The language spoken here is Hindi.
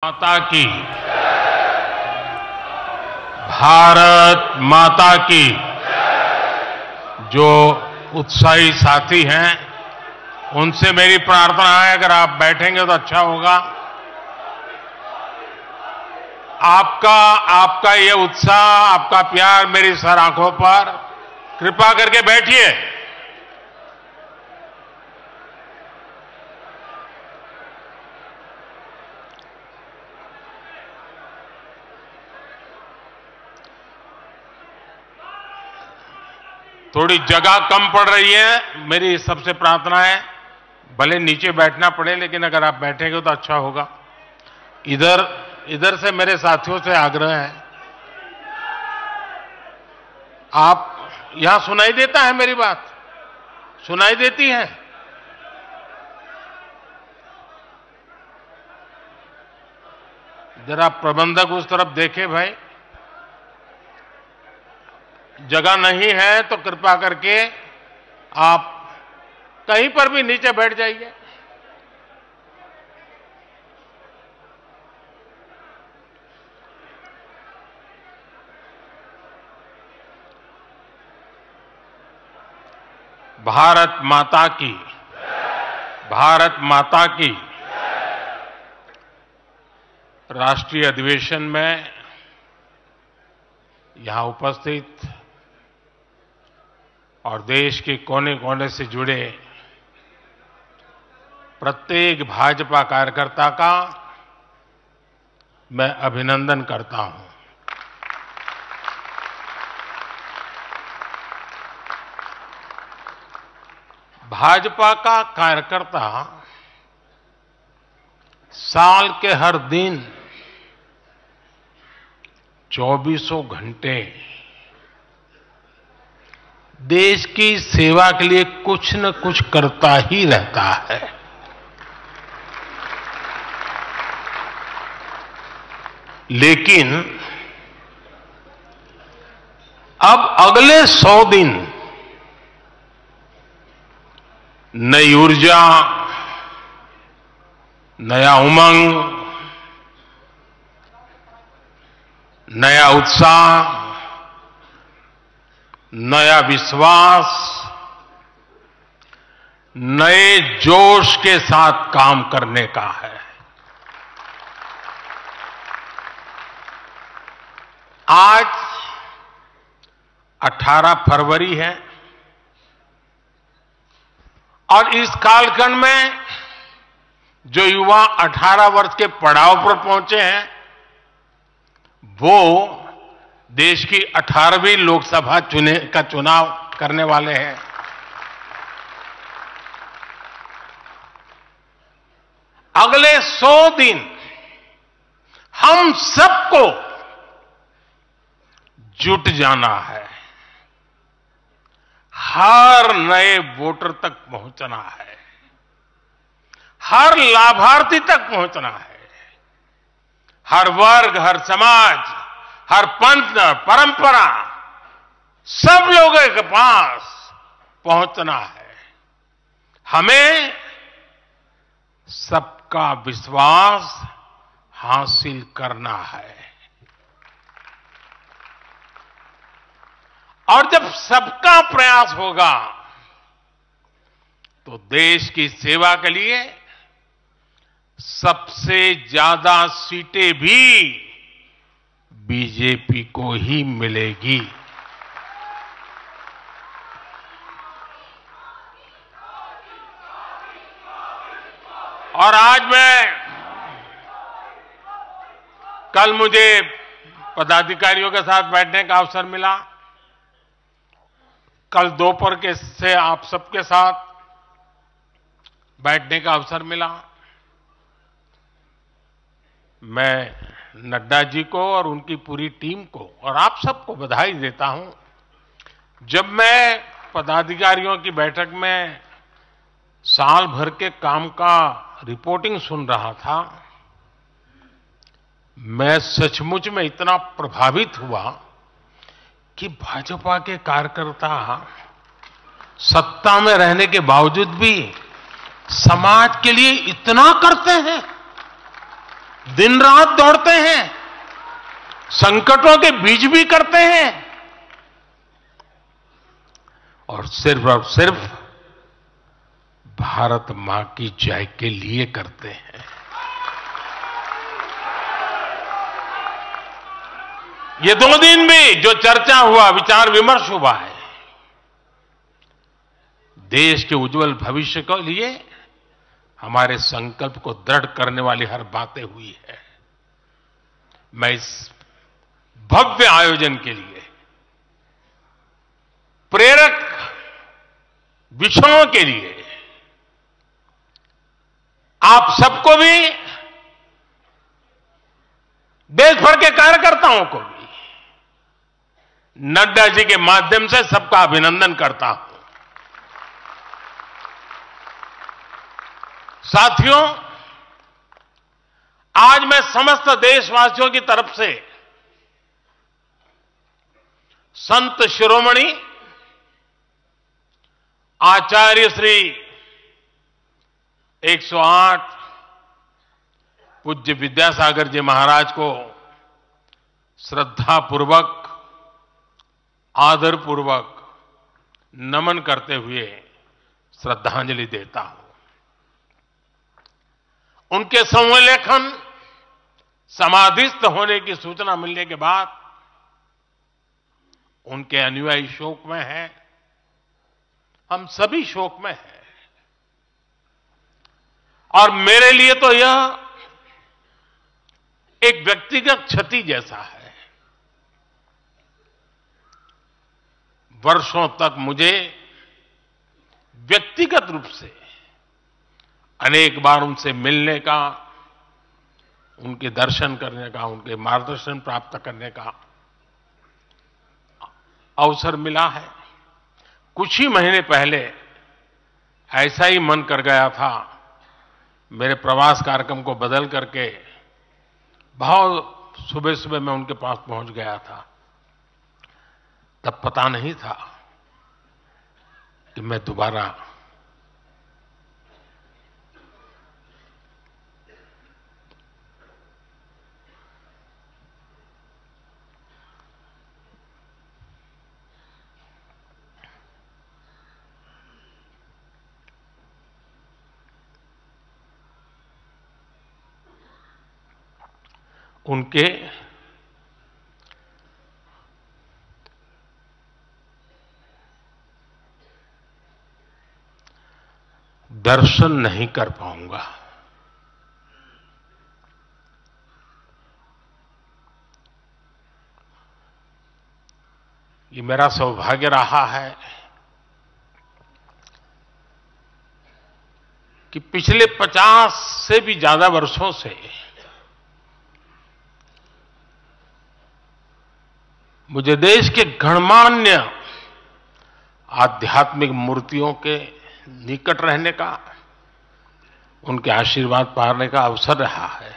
माता की, भारत माता की। जो उत्साही साथी हैं उनसे मेरी प्रार्थना है, अगर आप बैठेंगे तो अच्छा होगा। आपका ये उत्साह, आपका प्यार मेरी सर आंखों पर, कृपा करके बैठिए। थोड़ी जगह कम पड़ रही है, मेरी सबसे प्रार्थना है, भले नीचे बैठना पड़े लेकिन अगर आप बैठेंगे तो अच्छा होगा। इधर से मेरे साथियों से आग्रह है, आप यहां सुनाई देता है मेरी बात? सुनाई देती है? जरा प्रबंधक उस तरफ देखे भाई, जगह नहीं है तो कृपा करके आप कहीं पर भी नीचे बैठ जाइए। भारत माता की, भारत माता की। राष्ट्रीय अधिवेशन में यहां उपस्थित और देश के कोने कोने से जुड़े प्रत्येक भाजपा कार्यकर्ता का मैं अभिनंदन करता हूं। भाजपा का कार्यकर्ता साल के हर दिन 24 घंटे देश की सेवा के लिए कुछ न कुछ करता ही रहता है। लेकिन अब अगले 100 दिन नई ऊर्जा, नया उमंग, नया उत्साह, नया विश्वास, नए जोश के साथ काम करने का है। आज 18 फरवरी है और इस कालखंड में जो युवा 18 वर्ष के पड़ाव पर पहुंचे हैं वो देश की 18वीं लोकसभा का चुनाव करने वाले हैं। अगले 100 दिन हम सबको जुट जाना है, हर नए वोटर तक पहुंचना है, हर लाभार्थी तक पहुंचना है, हर वर्ग, हर समाज, हर पंथ, परंपरा, सब लोगों के पास पहुंचना है। हमें सबका विश्वास हासिल करना है। और जब सबका प्रयास होगा तो देश की सेवा के लिए सबसे ज्यादा सीटें भी बीजेपी को ही मिलेगी। और आज कल मुझे पदाधिकारियों के साथ बैठने का अवसर मिला, कल दोपहर से आप सबके साथ बैठने का अवसर मिला। मैं नड्डा जी को और उनकी पूरी टीम को और आप सबको बधाई देता हूं। जब मैं पदाधिकारियों की बैठक में साल भर के काम का रिपोर्टिंग सुन रहा था, मैं सचमुच में इतना प्रभावित हुआ कि भाजपा के कार्यकर्ता सत्ता में रहने के बावजूद भी समाज के लिए इतना करते हैं। दिन रात दौड़ते हैं, संकटों के बीच भी करते हैं और सिर्फ भारत मां की जय के लिए करते हैं। ये 2 दिन भी जो चर्चा हुआ, विचार विमर्श हुआ है, देश के उज्जवल भविष्य के लिए हमारे संकल्प को दृढ़ करने वाली हर बातें हुई है। मैं इस भव्य आयोजन के लिए प्रेरक विषयों के लिए आप सबको भी, देश भर के कार्यकर्ताओं को भी नड्डा जी के माध्यम से सबका अभिनंदन करता हूं। साथियों, आज मैं समस्त देशवासियों की तरफ से संत शिरोमणि आचार्य श्री 108 पूज्य विद्यासागर जी महाराज को श्रद्धापूर्वक, आदरपूर्वक नमन करते हुए श्रद्धांजलि देता हूं। उनके संलेखन समाधिस्थ होने की सूचना मिलने के बाद उनके अनुयायी शोक में हैं, हम सभी शोक में हैं और मेरे लिए तो यह एक व्यक्तिगत क्षति जैसा है। वर्षों तक मुझे व्यक्तिगत रूप से अनेक बार उनसे मिलने का, उनके दर्शन करने का, उनके मार्गदर्शन प्राप्त करने का अवसर मिला है। कुछ ही महीने पहले ऐसा ही मन कर गया था, मेरे प्रवास कार्यक्रम को बदल करके बहुत सुबह सुबह मैं उनके पास पहुंच गया था। तब पता नहीं था कि मैं दोबारा उनके दर्शन नहीं कर पाऊंगा। ये मेरा सौभाग्य रहा है कि पिछले 50 से भी ज्यादा वर्षों से मुझे देश के गणमान्य आध्यात्मिक मूर्तियों के निकट रहने का, उनके आशीर्वाद पाने का अवसर रहा है।